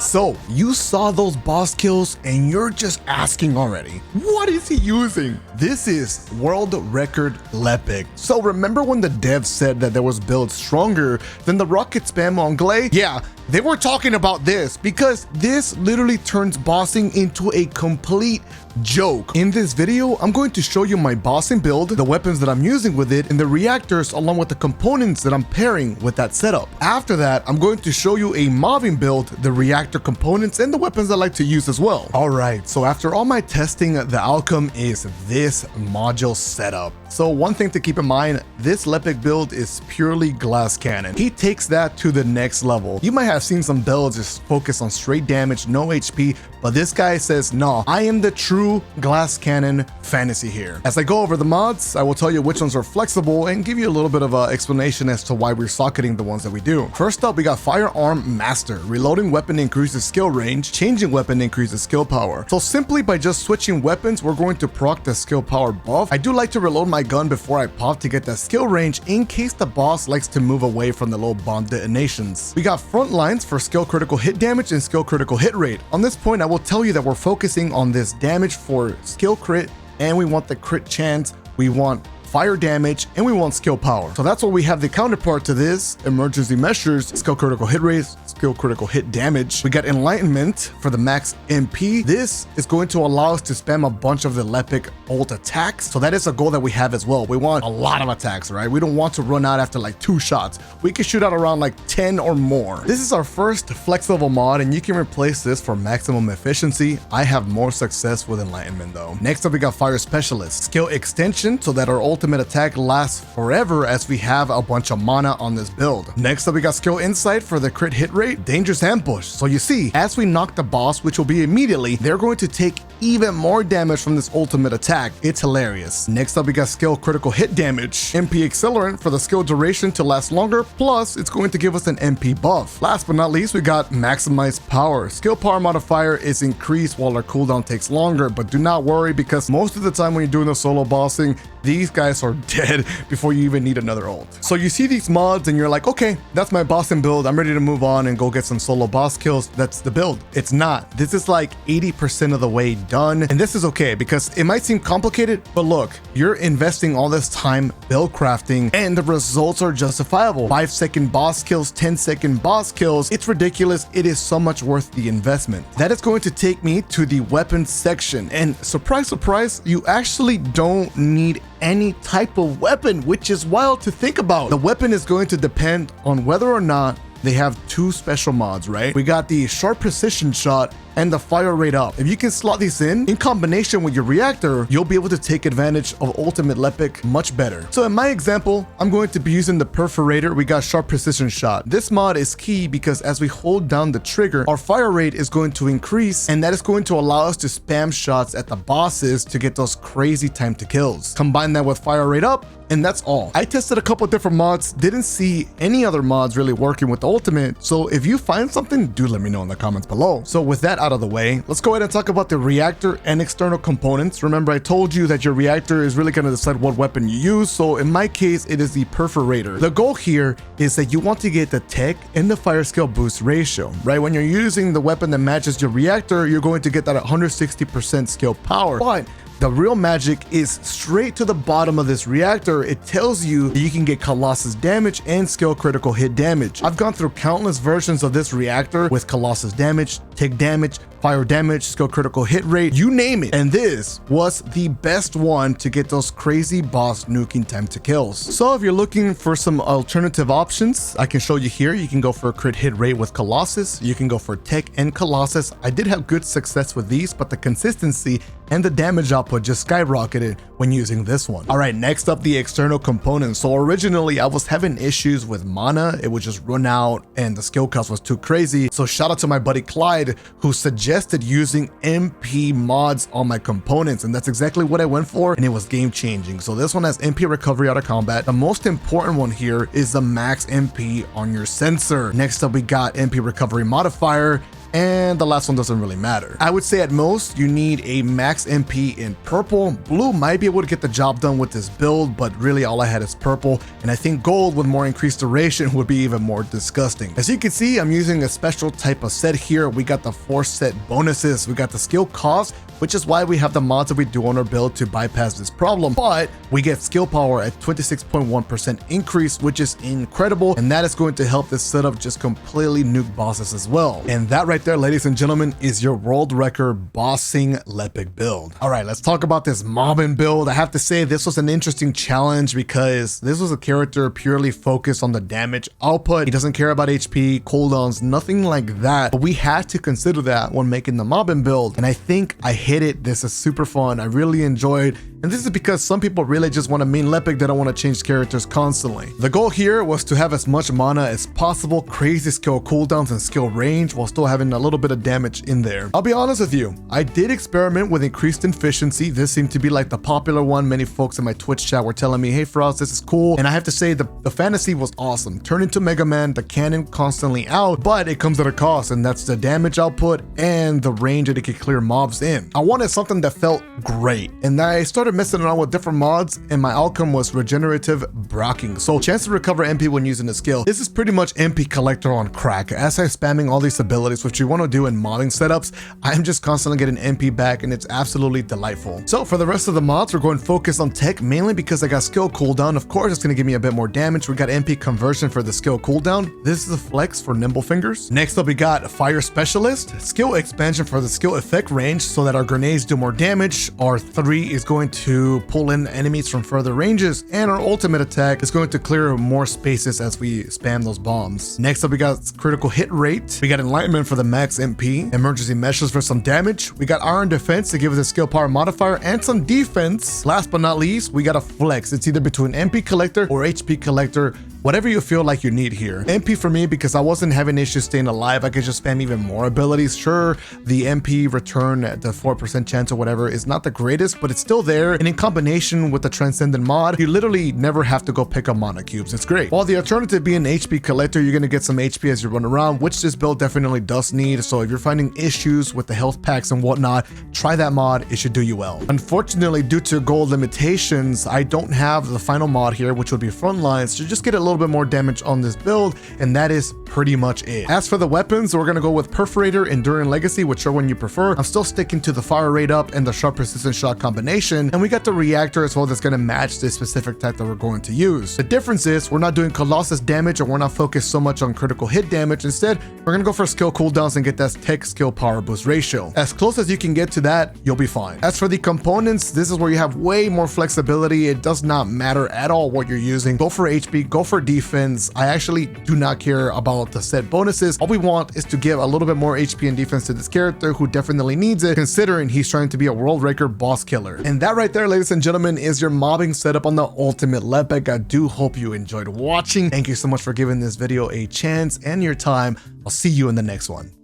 So you saw those boss kills and you're just asking already, what is he using? This is world record Lepic. So remember when the devs said that there was builds stronger than the rocket spam on Glay? Yeah, they were talking about this because this literally turns bossing into a complete joke. In this video, I'm going to show you my bossing build, the weapons that I'm using with it, and the reactors along with the components that I'm pairing with that setup. After that, I'm going to show you a mobbing build, the reactor components, and the weapons I like to use as well. Alright, so after all my testing, the outcome is this module setup. So one thing to keep in mind, this Lepic build is purely glass cannon. He takes that to the next level. You might have seen some builds just focus on straight damage, no HP, but this guy says, no, I am the true glass cannon fantasy here. As I go over the mods, I will tell you which ones are flexible and give you a little bit of an explanation as to why we're socketing the ones that we do. First up, we got Firearm Master. Reloading weapon increases skill range, changing weapon increases skill power. So simply by just switching weapons, we're going to proc the skill power buff. I do like to reload my gun before I pop to get that skill range in case the boss likes to move away from the low bomb detonations. We got front lines for skill critical hit damage and skill critical hit rate. On this point, I will tell you that we're focusing on this damage for skill crit, and we want the crit chance, we want fire damage, and we want skill power. So that's what we have the counterpart to this: emergency measures, skill critical hit rate, skill critical hit damage. We got enlightenment for the max MP. This is going to allow us to spam a bunch of the Lepic ult attacks. So that is a goal that we have as well. We want a lot of attacks, right? We don't want to run out after like 2 shots. We can shoot out around like 10 or more. This is our first flexible mod, and you can replace this for maximum efficiency. I have more success with enlightenment though. Next up, we got fire specialist. Skill extension so that our ultimate attack lasts forever as we have a bunch of mana on this build. Next up, we got skill insight for the crit hit rate. Dangerous ambush. So you see, as we knock the boss, which will be immediately, they're going to take even more damage from this ultimate attack. It's hilarious. Next up, we got skill critical hit damage. MP accelerant for the skill duration to last longer, plus it's going to give us an MP buff. Last but not least, we got maximized power. Skill power modifier is increased while our cooldown takes longer, but do not worry because most of the time when you're doing the solo bossing, these guys are dead before you even need another ult. So you see these mods and you're like, okay, that's my bossing build. I'm ready to move on and go get some solo boss kills. That's the build. It's not. This is like 80% of the way done. And this is okay because it might seem complicated, but look, you're investing all this time build crafting and the results are justifiable. 5-second boss kills, 10-second boss kills. It's ridiculous. It is so much worth the investment. That is going to take me to the weapons section. And surprise, surprise, you actually don't need any type of weapon, which is wild to think about. The weapon is going to depend on whether or not they have 2 special mods, right? We got the sharp precision shot and the fire rate up. If you can slot these in combination with your reactor, you'll be able to take advantage of ultimate Lepic much better. So in my example, I'm going to be using the perforator. We got sharp precision shot. This mod is key because as we hold down the trigger, our fire rate is going to increase, and that is going to allow us to spam shots at the bosses to get those crazy time to kills. Combine that with fire rate up, and that's all. I tested a couple different mods, didn't see any other mods really working with the ultimate. So if you find something, do let me know in the comments below. So with that out of the way, let's go ahead and talk about the reactor and external components. Remember, I told you that your reactor is really going to decide what weapon you use. So in my case, it is the perforator. The goal here is that you want to get the tech and the fire skill boost ratio, right? When you're using the weapon that matches your reactor, you're going to get that 160% skill power. But the real magic is straight to the bottom of this reactor. It tells you that you can get Colossus damage and skill critical hit damage. I've gone through countless versions of this reactor with Colossus damage, tick damage, fire damage, skill critical hit rate, you name it. And this was the best one to get those crazy boss nuking time to kills. So if you're looking for some alternative options, I can show you here. You can go for a crit hit rate with Colossus. You can go for tech and Colossus. I did have good success with these, but the consistency and the damage output just skyrocketed when using this one. All right, next up, the external components. So originally I was having issues with mana. It would just run out and the skill cost was too crazy. So shout out to my buddy Clyde, who suggested using MP mods on my components. And that's exactly what I went for. And it was game changing. So this one has MP recovery out of combat. The most important one here is the max MP on your sensor. Next up, we got MP recovery modifier. and the last one doesn't really matter. I would say at most you need a max MP in purple. Blue might be able to get the job done with this build, but really all I had is purple, and I think gold with more increased duration would be even more disgusting. As you can see, I'm using a special type of set here. We got the 4 set bonuses, we got the skill cost, which is why we have the mods that we do on our build to bypass this problem, but we get skill power at 26.1% increase, which is incredible, and that is going to help this setup just completely nuke bosses as well. And that right there, ladies and gentlemen, is your world record bossing Lepic build. All right, let's talk about this mobbing build. I have to say this was an interesting challenge because this was a character purely focused on the damage output. He doesn't care about HP, cooldowns, nothing like that, but we had to consider that when making the mobbing build, and I think I hit it. This is super fun. I really enjoyed, and this is because some people really just want to main Lepic. They don't want to change characters constantly. The goal here was to have as much mana as possible, crazy skill cooldowns and skill range while still having a little bit of damage in there. I'll be honest with you, I did experiment with increased efficiency. This seemed to be like the popular one. Many folks in my Twitch chat were telling me, hey Frost, this is cool, and I have to say the fantasy was awesome. Turn into Mega Man, the cannon constantly out, but it comes at a cost, and that's the damage output and the range that it could clear mobs in. I wanted something that felt great, and I started messing around with different mods, and my outcome was regenerative brocking. So chance to recover MP when using the skill. This is pretty much MP collector on crack. As I'm spamming all these abilities, which you want to do in modding setups, I'm just constantly getting MP back, and it's absolutely delightful. So for the rest of the mods, we're going to focus on tech, mainly because I got skill cooldown. Of course, it's going to give me a bit more damage. We got MP conversion for the skill cooldown. This is a flex for nimble fingers. Next up, we got fire specialist, skill expansion for the skill effect range so that our grenades do more damage. R3 is going to pull in enemies from further ranges, and our ultimate attack is going to clear more spaces as we spam those bombs. Next up, we got critical hit rate. We got enlightenment for the max MP, emergency meshes for some damage. We got iron defense to give us a skill power modifier and some defense. Last but not least, we got a flex. It's either between MP collector or HP collector, whatever you feel like you need here. MP for me because I wasn't having issues staying alive. I could just spam even more abilities. Sure, the MP return at the 4% chance or whatever is not the greatest, but it's still there. And in combination with the Transcendent mod, you literally never have to go pick up mana cubes. It's great. While the alternative being HP collector, you're going to get some HP as you run around, which this build definitely does need. So if you're finding issues with the health packs and whatnot, try that mod. It should do you well. Unfortunately, due to gold limitations, I don't have the final mod here, which would be frontlines, to just get a little bit more damage on this build, and that is pretty much it. As for the weapons, we're gonna go with Perforator, Enduring Legacy, whichever one you prefer. I'm still sticking to the fire rate up and the sharp precision shot combination, and we got the reactor as well that's gonna match the specific type that we're going to use. The difference is we're not doing Colossus damage, or we're not focused so much on critical hit damage. Instead, we're gonna go for skill cooldowns and get that tech skill power boost ratio. As close as you can get to that, you'll be fine. As for the components, this is where you have way more flexibility. It does not matter at all what you're using. Go for HP, go for defense. I actually do not care about the set bonuses. All we want is to give a little bit more HP and defense to this character who definitely needs it, considering he's trying to be a world record boss killer. And that right there, ladies and gentlemen, is your mobbing setup on the ultimate Lepic. I do hope you enjoyed watching. Thank you so much for giving this video a chance and your time. I'll see you in the next one.